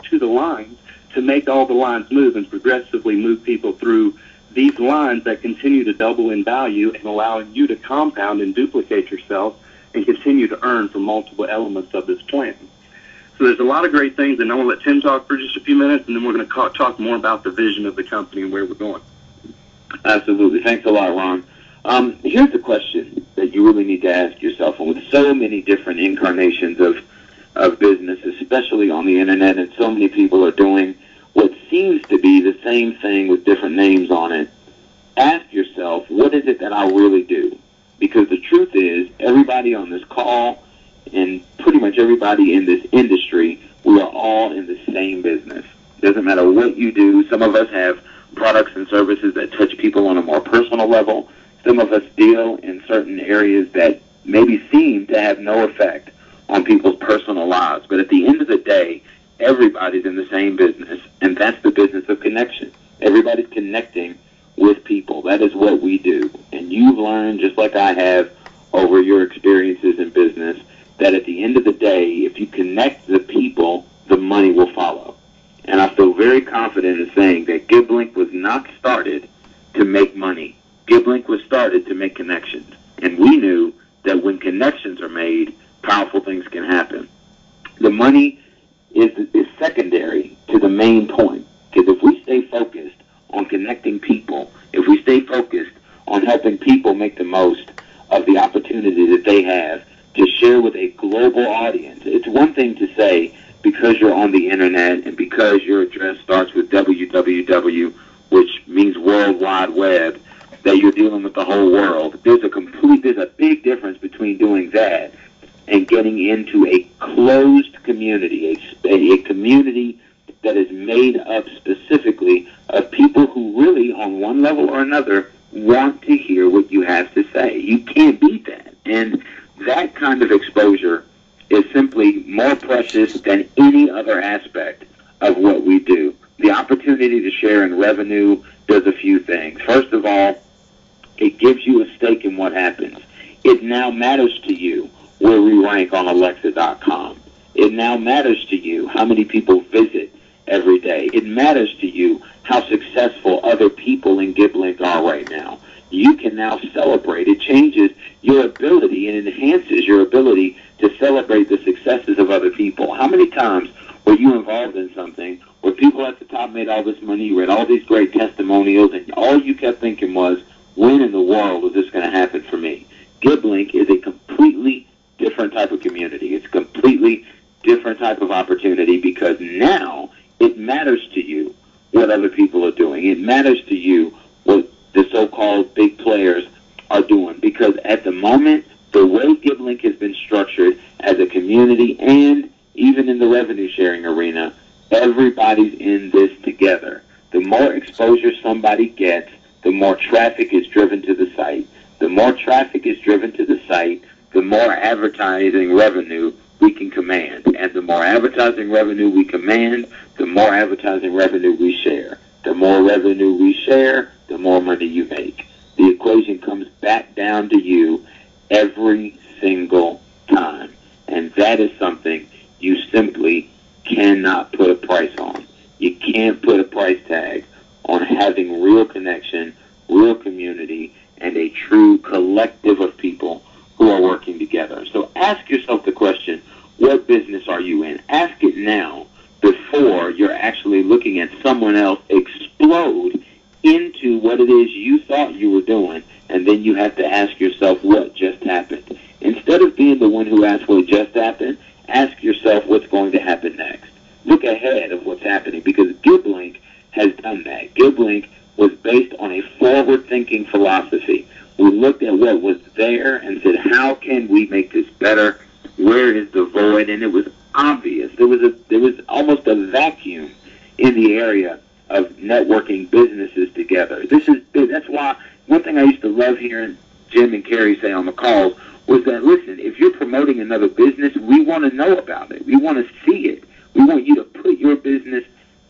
to the lines to make all the lines move and progressively move people through these lines that continue to double in value and allowing you to compound and duplicate yourself and continue to earn from multiple elements of this plan. So there's a lot of great things, and I want to let Tim talk for just a few minutes, and then we're going to talk more about the vision of the company and where we're going. Absolutely. Thanks a lot, Ron. Here's the question that you really need to ask yourself, and with so many different incarnations of business, especially on the internet, and so many people are doing what seems to be the same thing with different names on it, ask yourself, what is it that I really do? Because the truth is, everybody on this call and pretty much everybody in this industry, we are all in the same business. Doesn't matter what you do. Some of us have products and services that touch people on a more personal level. Some of us deal in certain areas that maybe seem to have no effect on people's personal lives. But at the end of the day, everybody's in the same business, and that's the business of connection. Everybody's connecting with people. That is what we do. And you've learned, just like I have over your experiences in business, that at the end of the day, if you connect the people, the money will follow. And I feel very confident in saying that Gibline was not started to make money. Gibline was started to make connections. And we knew that when connections are made, powerful things can happen. The money is secondary to the main point. Because if we stay focused on connecting people, if we stay focused on helping people make the most of the opportunity that they have to share with a global audience, it's one thing to say, because you're on the internet and because your address starts with www, which means World Wide Web, that you're dealing with the whole world. There's a big difference between doing that and getting into a closed community, a community that is made up specifically of people who really, on one level or another, want to hear what you have to say. You can't beat that. And that kind of exposure is simply more precious than any other aspect of what we do. The opportunity to share in revenue does a few things. First of all, it gives you a stake in what happens. It now matters to you where we rank on Alexa.com. It now matters to you how many people visit every day. It matters to you how successful other people in Gibline are right now. You can now celebrate. It changes your ability and enhances your ability to celebrate the successes of other people. How many times were you involved in something where people at the top made all this money, you read all these great testimonials, and all you kept thinking was, when in the world is this going to happen for me? Gibline is a completely different type of community. It's a completely different type of opportunity, because now it matters to you what other people are doing. It matters to you what the so-called big players are doing, because at the moment, the way Gibline has been structured as a community and even in the revenue sharing arena, everybody's in this together. The more exposure somebody gets, the more traffic is driven to the site. The more traffic is driven to the site, the more advertising revenue we can command. And the more advertising revenue we command, the more advertising revenue we share. The more revenue we share, the more money you make. The equation comes back down to you every single time. And that is something you simply cannot put a price on. You can't put a price tag on having real connection, real community, and a true collective of people who are working together. So ask yourself the question, what business are you in? Ask it now before you're actually looking at someone else explode into what it is you thought you were doing, and then you have to ask yourself what just happened. Instead of being the one who asks what just happened, ask yourself what's going to happen next. Look ahead of what's happening, because Gibline has done that. Gibline was based on a forward-thinking philosophy. We looked at what was there and said, how can we make this better? Where is the void? And it was obvious. There was almost a vacuum in the area of networking businesses together. That's why one thing I used to love hearing Jim and Carrie say on the calls was that, listen, if you're promoting another business, we want to know about it. We want to see it. We want you to put your business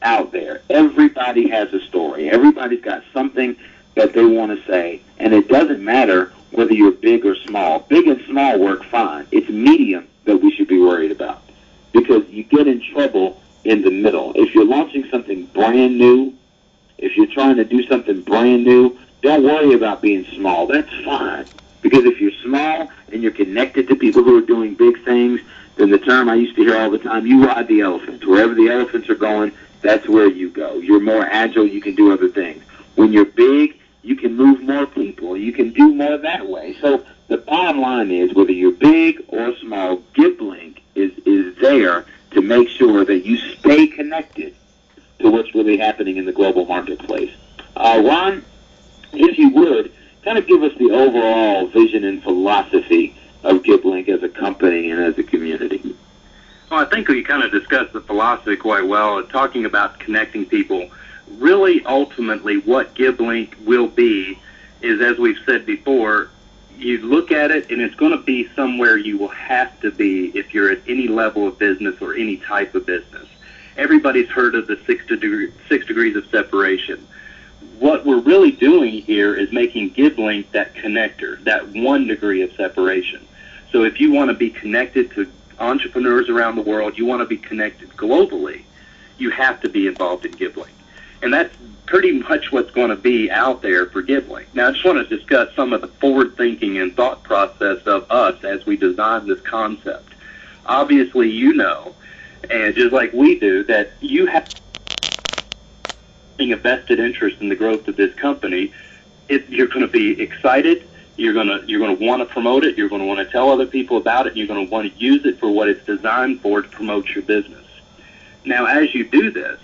out there. Everybody has a story. Everybody's got something that they want to say, and it doesn't matter whether you're big or small. Big and small work fine. It's medium that we should be worried about, because you get in trouble in the middle. trying to do something brand new, don't worry about being small. That's fine. Because if you're small and you're connected to people who are doing big things, then the term I used to hear all the time, you ride the elephants. Wherever the elephants are going, that's where you go. You're more agile. You can do other things. When you're big, you can move more people. You can do more that way. So the bottom line is, whether you're big or small, Gibline is there to make sure that you stay connected to what's really happening in the global marketplace. Ron, if you would, kind of give us the overall vision and philosophy of Gibline as a company and as a community. Well, I think we kind of discussed the philosophy quite well, talking about connecting people. Really, ultimately, what Gibline will be is, as we've said before, you look at it, and it's going to be somewhere you will have to be if you're at any level of business or any type of business. Everybody's heard of the 6 degrees of separation. What we're really doing here is making Gibline that connector, that 1 degree of separation. So if you want to be connected to entrepreneurs around the world, you want to be connected globally, you have to be involved in Gibline. And that's pretty much what's going to be out there for Gibline. Now, I just want to discuss some of the forward thinking and thought process of us as we design this concept. Obviously, you know, and just like we do, that you have a vested interest in the growth of this company. You're going to be excited. You're going to want to promote it. You're going to want to tell other people about it. And you're going to want to use it for what it's designed for, to promote your business. Now, as you do this,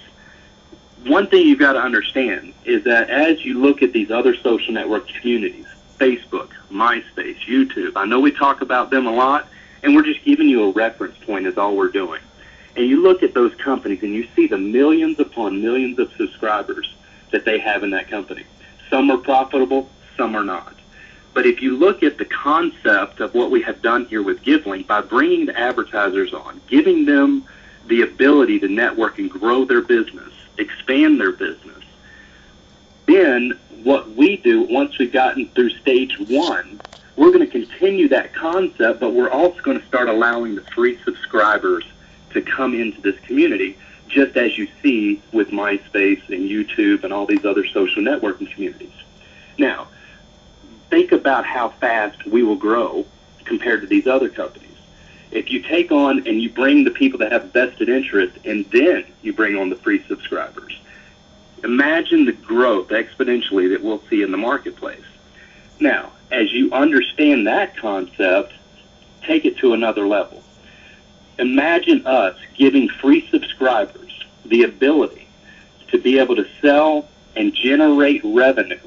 one thing you've got to understand is that as you look at these other social network communities, Facebook, MySpace, YouTube, I know we talk about them a lot, and we're just giving you a reference point is all we're doing. And you look at those companies and you see the millions upon millions of subscribers that they have in that company. Some are profitable, some are not. But if you look at the concept of what we have done here with Gibline, by bringing the advertisers on, giving them the ability to network and grow their business, expand their business, then what we do once we've gotten through stage 1, we're going to continue that concept, but we're also going to start allowing the free subscribers to come into this community, just as you see with MySpace and YouTube and all these other social networking communities. Now, think about how fast we will grow compared to these other companies. If you take on and you bring the people that have vested interest, and then you bring on the free subscribers, imagine the growth exponentially that we'll see in the marketplace. Now, as you understand that concept, take it to another level. Imagine us giving free subscribers the ability to be able to sell and generate revenue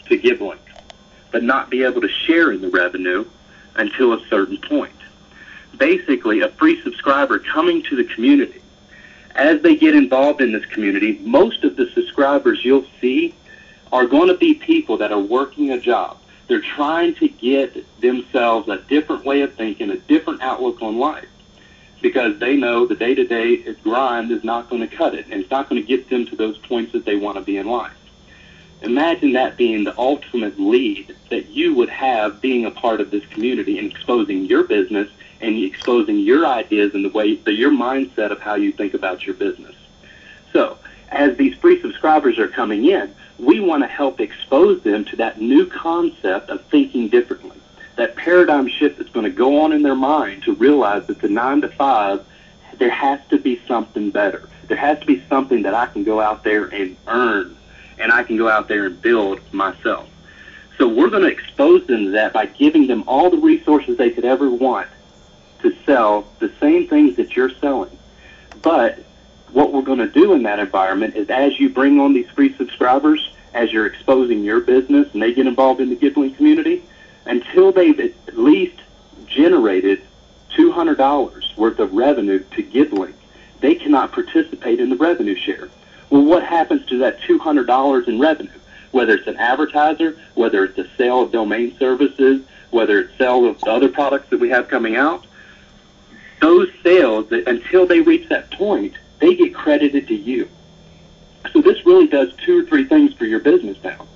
to Gibline, but not be able to share in the revenue until a certain point. Basically, a free subscriber coming to the community, as they get involved in this community, most of the subscribers you'll see are going to be people that are working a job. They're trying to get themselves a different way of thinking, a different outlook on life, because they know the day-to-day grind is not going to cut it, and it's not going to get them to those points that they want to be in life. Imagine that being the ultimate lead that you would have being a part of this community and exposing your business and exposing your ideas and the way, your mindset of how you think about your business. So, as these free subscribers are coming in, we want to help expose them to that new concept of thinking differently, that paradigm shift that's going to go on in their mind to realize that the 9 to 5, there has to be something better. There has to be something that I can go out there and earn, and I can go out there and build myself. So we're going to expose them to that by giving them all the resources they could ever want to sell the same things that you're selling. But what we're going to do in that environment is, as you bring on these free subscribers, as you're exposing your business and they get involved in the Gibline community, until they've at least generated $200 worth of revenue to Gibline, they cannot participate in the revenue share. Well, what happens to that $200 in revenue? Whether it's an advertiser, whether it's a sale of domain services, whether it's sale of other products that we have coming out, those sales, until they reach that point, they get credited to you. So this really does 2 or 3 things for your business now.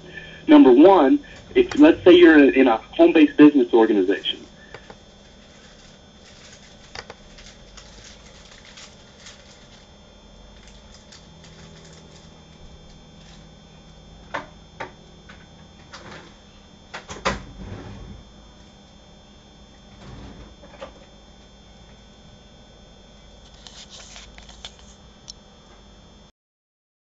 Number one, let's say you're in a home-based business organization,